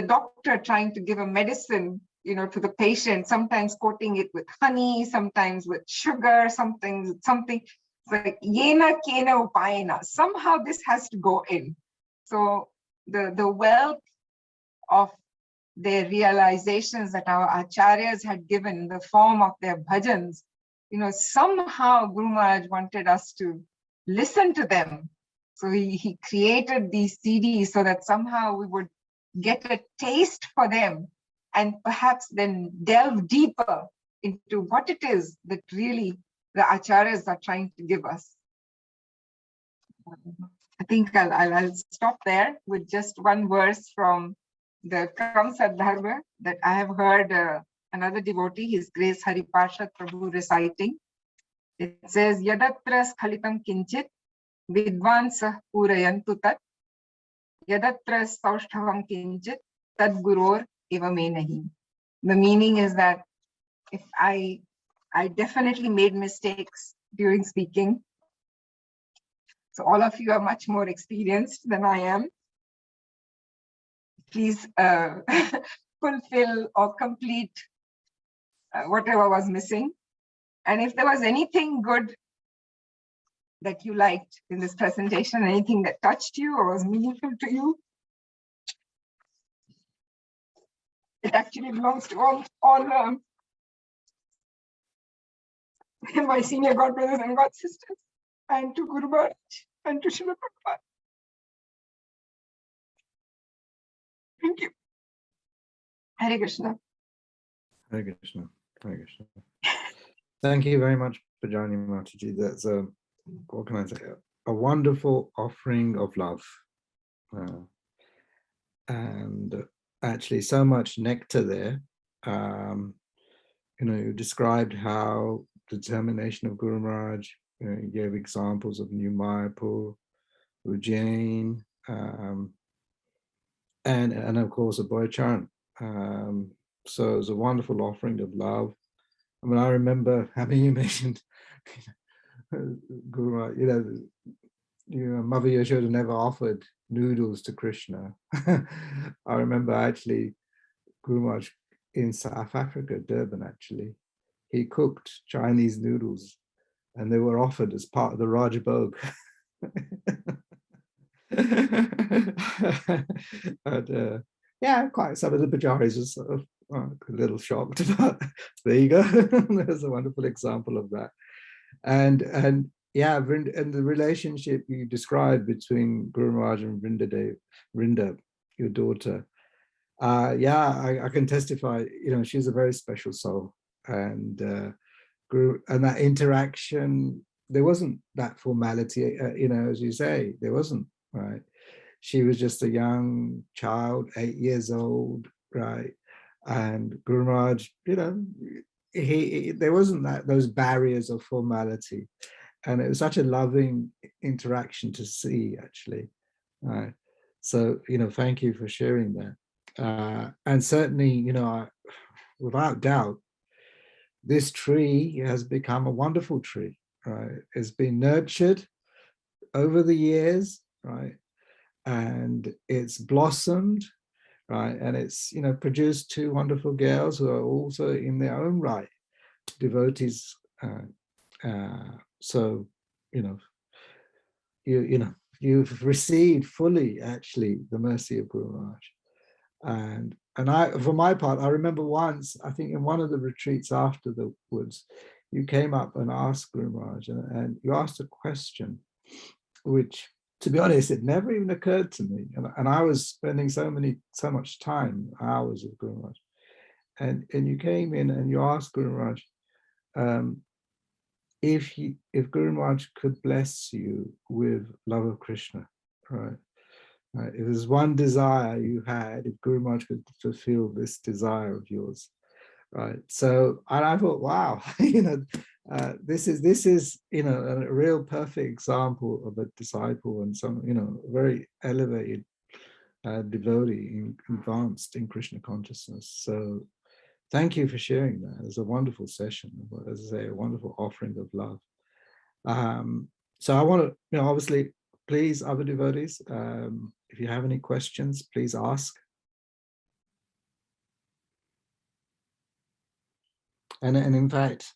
doctor trying to give a medicine, to the patient, sometimes coating it with honey, sometimes with sugar, something. It's like yena kena upayena. Somehow this has to go in. So the wealth of their realizations that our acharyas had given in the form of their bhajans, somehow Guru Maharaj wanted us to listen to them. So he created these CDs so that somehow we would get a taste for them, and perhaps then delve deeper into what it is that really the acharyas are trying to give us. I think I'll stop there with just one verse from the Kamsa Dharma that I have heard another devotee, His Grace Haripashad Prabhu, reciting. It says, Yadatra Skhalitam Kinchit Vidvansah Purayantu Tat Yadatra Saushthavam Kinchit Tad Guror Eva Me Nahi. The meaning is that if I definitely made mistakes during speaking. So all of you are much more experienced than I am. Please fulfill or complete whatever was missing. And if there was anything good that you liked in this presentation, anything that touched you or was meaningful to you, it actually belongs to all my senior God brothers and God sisters, and to Guru Maharaj and to Srila Prabhupada. Thank you. Hare Krishna. Hare Krishna. Hare Krishna. Thank you very much, Pujarini Mataji. That's what can I say? A wonderful offering of love. And actually so much nectar there. You described how the determination of Guru Maharaj, you gave examples of New Mayapur, Ujjain, and of course Abhay Charan. So it was a wonderful offering of love. I mean, I remember having you mentioned Guru Maharaj, Mother Yashoda never offered noodles to Krishna. I remember actually Guru Maharaj in South Africa, Durban actually, he cooked Chinese noodles and they were offered as part of the Raj Bhog. But yeah, quite some of the pujaris are sort of a little shocked, but there you go. There's a wonderful example of that. And yeah, and the relationship you described between Guru Maharaj and Vrinda, your daughter. Yeah, I can testify. She's a very special soul, and that interaction. There wasn't that formality, as you say, there wasn't, right? She was just a young child, 8 years old, right? And Guru Maharaj, there wasn't those barriers of formality, and it was such a loving interaction to see, actually. Right. So, thank you for sharing that. And certainly, without doubt, this tree has become a wonderful tree, right? It's been nurtured over the years, right? And it's blossomed, right? And it's, produced two wonderful girls who are also in their own right devotees. So, you've received fully, actually, the mercy of Guru Maharaj. And I, for my part, I remember once, I think in one of the retreats after the woods, you came up and asked Guru Maharaj, and you asked a question, which, to be honest, it never even occurred to me. And I was spending so much time, hours with Guru Maharaj. And you came in and you asked Guru Maharaj, if Guru Maharaj could bless you with love of Krishna, right? If there's one desire you had, if Guru Maharaj could fulfill this desire of yours, right? So, and I thought, wow, this is a real perfect example of a disciple and some very elevated devotee, advanced in Krishna consciousness. So, thank you for sharing that. It was a wonderful session, as I say, a wonderful offering of love. So I want to, obviously, please, other devotees, if you have any questions, please ask. And in fact,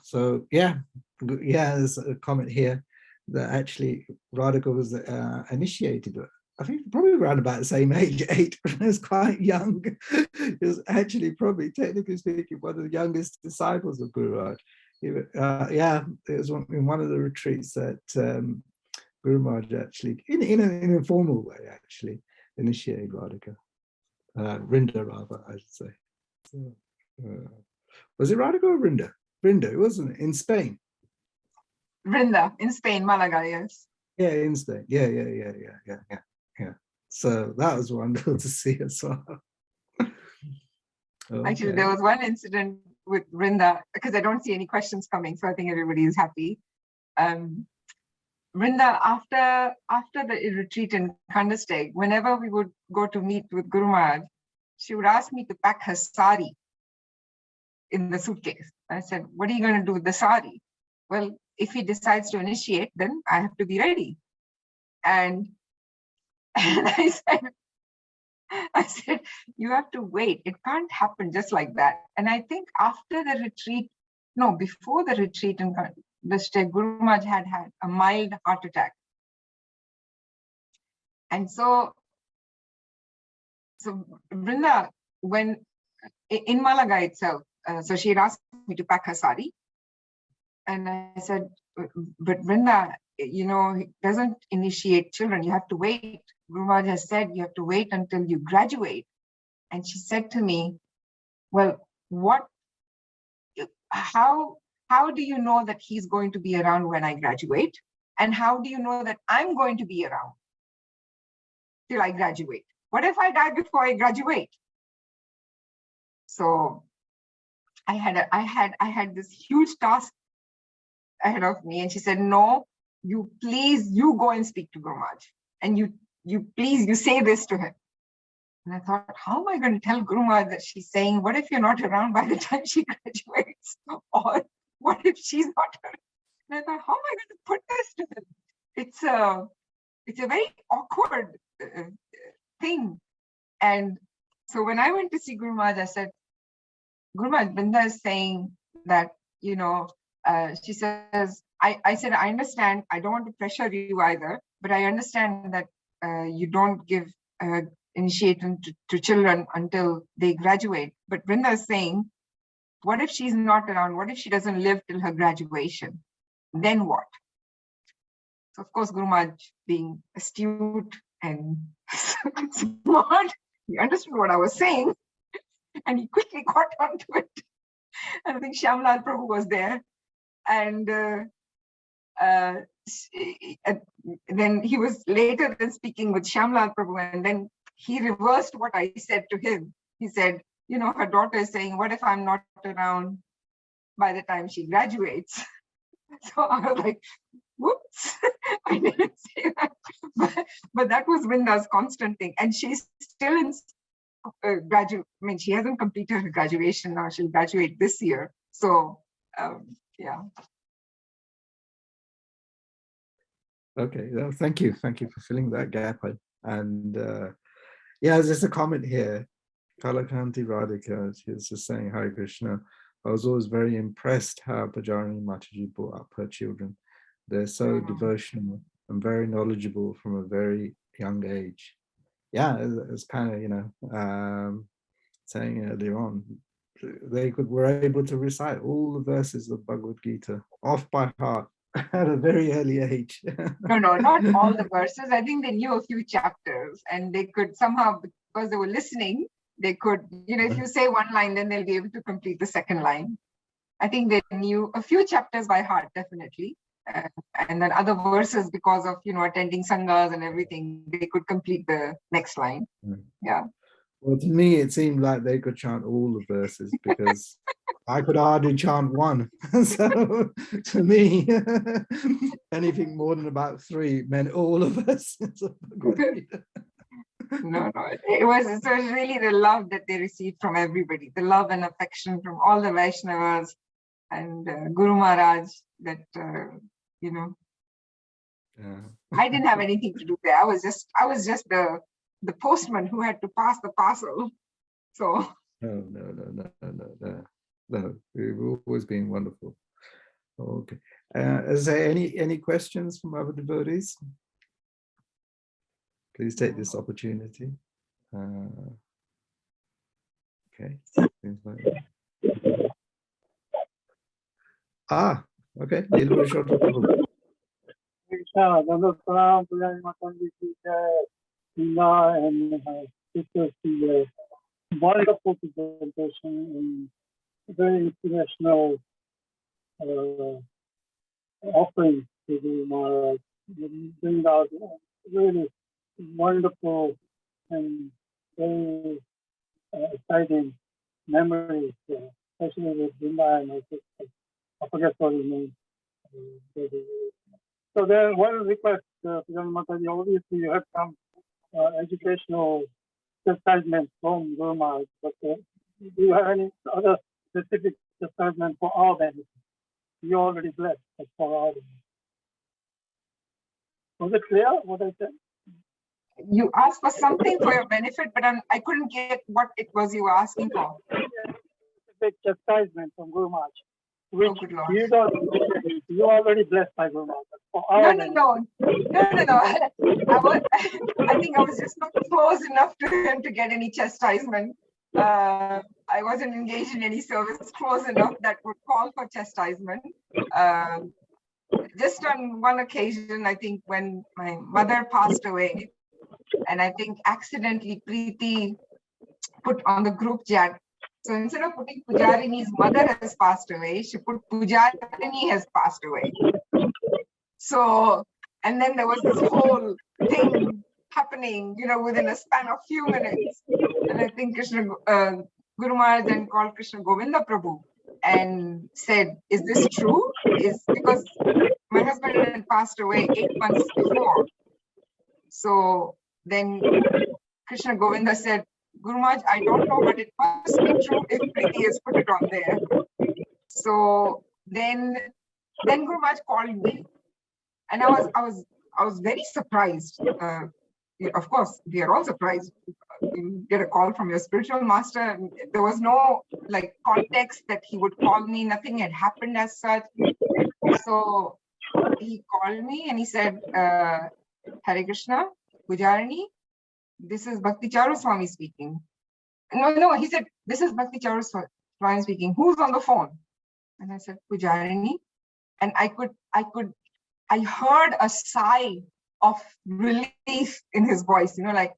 so yeah, there's a comment here that actually Radhika was initiated. I think probably around about the same age, 8. It was quite young. It was actually probably, technically speaking, one of the youngest disciples of Guru Maharaj. Yeah, it was in one of the retreats that Guru Maharaj actually, in an informal way, actually initiated Radhika. Vrinda, rather, I should say. So, was it Radhika or Vrinda? Vrinda, wasn't it? In Spain. Vrinda, in Spain, Malaga, yes. Yeah, in Spain. Yeah. So that was wonderful to see as well. Okay. Actually, there was one incident with Vrinda, because I don't see any questions coming, so I think everybody is happy. Vrinda, after the retreat in Kandasteg, whenever we would go to meet with Guru Maharaj, she would ask me to pack her sari in the suitcase. I said, what are you going to do with the sari? Well, if he decides to initiate, then I have to be ready. And I said, you have to wait. It can't happen just like that. And I think after the retreat, before the retreat in Kandasteg, Guru Maharaj had a mild heart attack. And so Vrinda, when in Malaga itself, so she had asked me to pack her sari. And I said, but Vrinda, he doesn't initiate children. You have to wait. Guru Maharaj has said you have to wait until you graduate. And she said to me, well, how do you know that he's going to be around when I graduate? And how do you know that I'm going to be around till I graduate? What if I die before I graduate? So I had this huge task ahead of me, and she said, no, you go and speak to Guru Maharaj, and you say this to him. And I thought, how am I going to tell Guru Maharaj that she's saying, what if you're not around by the time she graduates? Or what if she's not around? And I thought, how am I going to put this to him? It's a very awkward thing. And so when I went to see Guru Maharaj, I said, Guru Maharaj, Vrinda is saying that, she says, I said, I understand. I don't want to pressure you either, but I understand that you don't give initiation to children until they graduate. But Vrinda is saying, what if she's not around? What if she doesn't live till her graduation? Then what? So of course, Guru Maharaj, being astute and smart, he understood what I was saying, and he quickly caught on to it. And I think Shyamlal Prabhu was there, and then he was later than speaking with Shyamlal Prabhu, and then he reversed what I said to him. He said, you know, her daughter is saying, what if I'm not around by the time she graduates? So I was like, whoops, I didn't say that. But that was Vrinda's constant thing. And she's still in graduate. I mean, she hasn't completed her graduation now. She'll graduate this year. So, yeah. Okay, well, thank you for filling that gap. And yeah, there's a comment here. Kalakanti Radhika, she's just saying, Hare Krishna. I was always very impressed how Pujarini Mataji brought up her children. They're so devotional and very knowledgeable from a very young age. Yeah, it's kind of, you know, saying earlier on, they were able to recite all the verses of Bhagavad Gita off by heart at a very early age. No, not all the verses. I think they knew a few chapters, and they could somehow, because they were listening, they could, you know, if you say one line, then they'll be able to complete the second line. I think they knew a few chapters by heart, definitely. And then other verses, because of, you know, attending sanghas and everything, they could complete the next line. Yeah. Well, to me, it seemed like they could chant all the verses because I could hardly chant one. So to me, anything more than about 3 meant all of us. No, it was really the love that they received from everybody, the love and affection from all the Vaishnavas and Guru Maharaj that, you know, I didn't have anything to do there. I was just the postman who had to pass the parcel. So no, we've always been wonderful. Okay, is there any questions from other devotees? Please take this opportunity. Okay. Okay. And sisters, wonderful presentation and very inspirational offering to the Maharaj. Bring out really wonderful and very exciting memories, especially with Vrinda and also, I forget what his name. So there, one request, Pujarini Mataji, obviously you have some educational chastisement from Guru Maharaj, but do you have any other specific chastisement for our benefit? You're already blessed, but for our benefit. Was it clear what I said? You asked for something for your benefit, but I couldn't get what it was you were asking for. Specific chastisement from Guru Maharaj, which good Lord. You're already blessed by Guru Maharaj. For our No. I think I was just not close enough to him to get any chastisement. I wasn't engaged in any service close enough that would call for chastisement. Just on one occasion, I think when my mother passed away, and I think accidentally Preeti put on the group chat. So instead of putting Pujarini's mother has passed away, she put Pujarini has passed away. So, and then there was this whole thing happening, you know, within a span of few minutes. And I think Guru Maharaj then called Krishna Govinda Prabhu and said, is this true? Is because my husband had passed away 8 months before. So then Krishna Govinda said, Guru Maharaj, I don't know, but it must be true if Preeti has put it on there. So then Guru Maharaj called me, and I was very surprised. Of course, we are all surprised. You get a call from your spiritual master. There was no like context that he would call me. Nothing had happened as such. So he called me and he said, Hare Krishna, Pujarini, this is Bhakti Charu Swami speaking. No, he said, this is Bhakti Charu Swami speaking. Who's on the phone? And I said, Pujarini. And I heard a sigh of relief in his voice, like,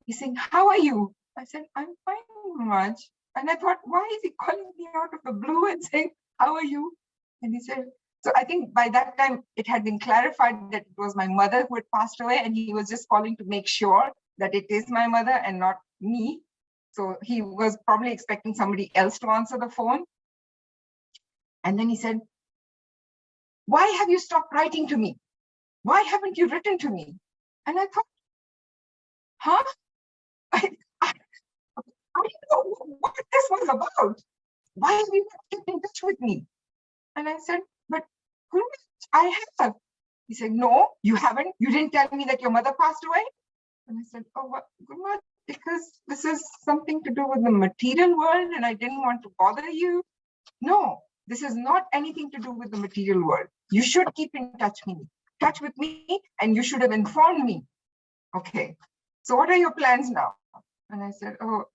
he's saying, how are you? I said, I'm fine, Maharaj. And I thought, why is he calling me out of the blue and saying, how are you? And he said, so I think by that time it had been clarified that it was my mother who had passed away, and he was just calling to make sure that it is my mother and not me. So he was probably expecting somebody else to answer the phone. And then he said, why have you stopped writing to me? Why haven't you written to me? And I thought, huh? I didn't know what this was about. Why have you not kept in touch with me? And I said, but Guru, I have. He said, no, you haven't. You didn't tell me that your mother passed away. And I said, oh, what, Guru, because this is something to do with the material world and I didn't want to bother you. No, this is not anything to do with the material world. You should keep in touch with me, and you should have informed me. Okay, so what are your plans now? And I said, oh,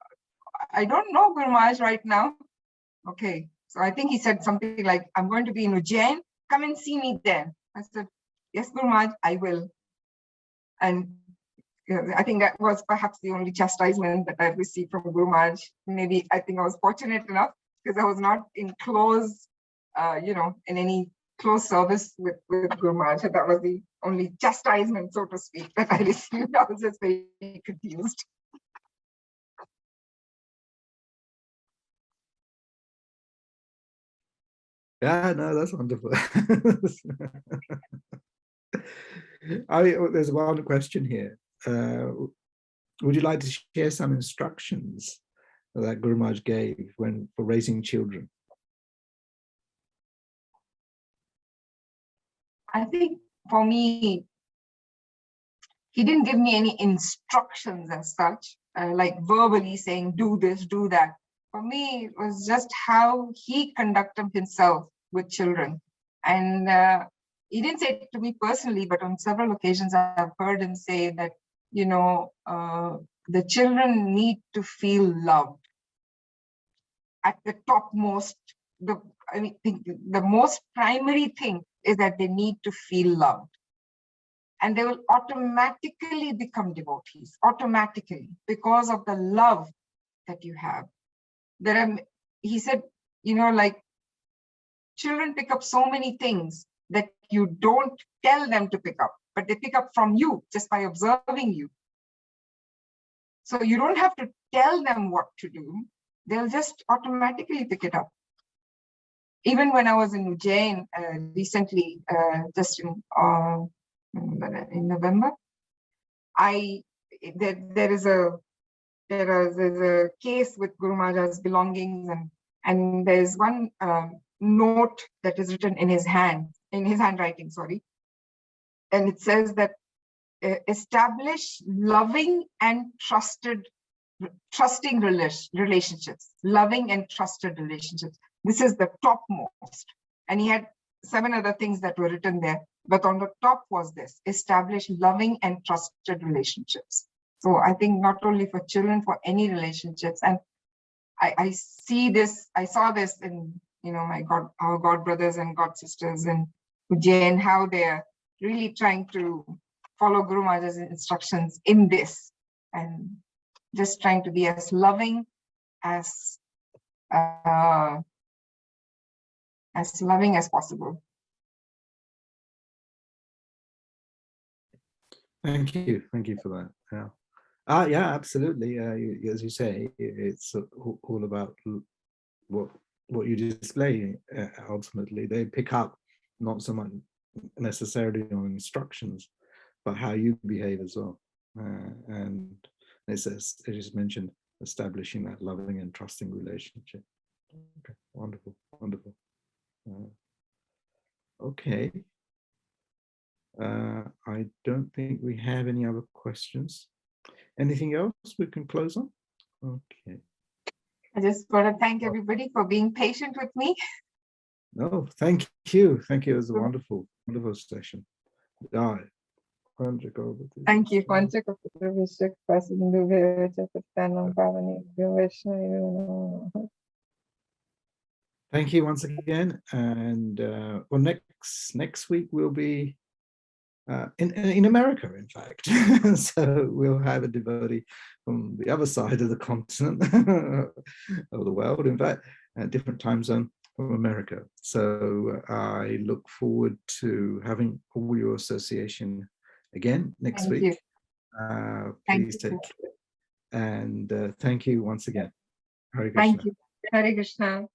I don't know, Guru Maharaj, right now. Okay, so I think he said something like, I'm going to be in Ujjain, come and see me there. I said, yes, Guru Maharaj, I will. And I think that was perhaps the only chastisement that I received from Guru Maharaj. Maybe I think I was fortunate enough because I was not in close, in any close service with Guru Maharaj. That was the only chastisement, so to speak, that I received. I was just very confused. Yeah, no, that's wonderful. There's one question here. Would you like to share some instructions that Guru Maharaj gave for raising children? I think for me, he didn't give me any instructions as such, like verbally saying, do this, do that. For me, it was just how he conducted himself with children. And he didn't say it to me personally, but on several occasions I've heard him say that, the children need to feel loved. At the topmost, the most primary thing is that they need to feel loved. And they will automatically become devotees, automatically, because of the love that you have. He said, like, children pick up so many things that you don't tell them to pick up, but they pick up from you just by observing you. So you don't have to tell them what to do. They'll just automatically pick it up. Even when I was in Ujjain recently, just in November, there is a case with Guru Maharaj's belongings, and there's one note that is written in his handwriting, and it says that establish loving and trusting relationships, loving and trusted relationships. This is the topmost. And he had 7 other things that were written there, but on the top was this: establish loving and trusted relationships. So I think not only for children, for any relationships. And I saw this in, our God brothers and God sisters in Ujjain, how they're really trying to follow Guru Maharaj's instructions in this, and just trying to be as loving as possible. Thank you for that. Yeah, yeah, absolutely. As you say, it's all about what you display. Ultimately, they pick up not so much necessarily on instructions, but how you behave as well. And it is mentioned establishing that loving and trusting relationship. Okay, wonderful. Okay. I don't think we have any other questions. Anything else we can close on? Okay. I just want to thank everybody for being patient with me. No, thank you. It was a wonderful session. Thank you. Panchakapatra Vishak Pasindu Chapatanam Pavani Vaishnavi. Thank you once again. And well, next week we'll be in America, in fact. So we'll have a devotee from the other side of the continent of the world, in fact, a different time zone from America. So I look forward to having all your association again next Thank week. you. Please take care. And thank you once again. Hare Krishna. Thank you. Hare Krishna.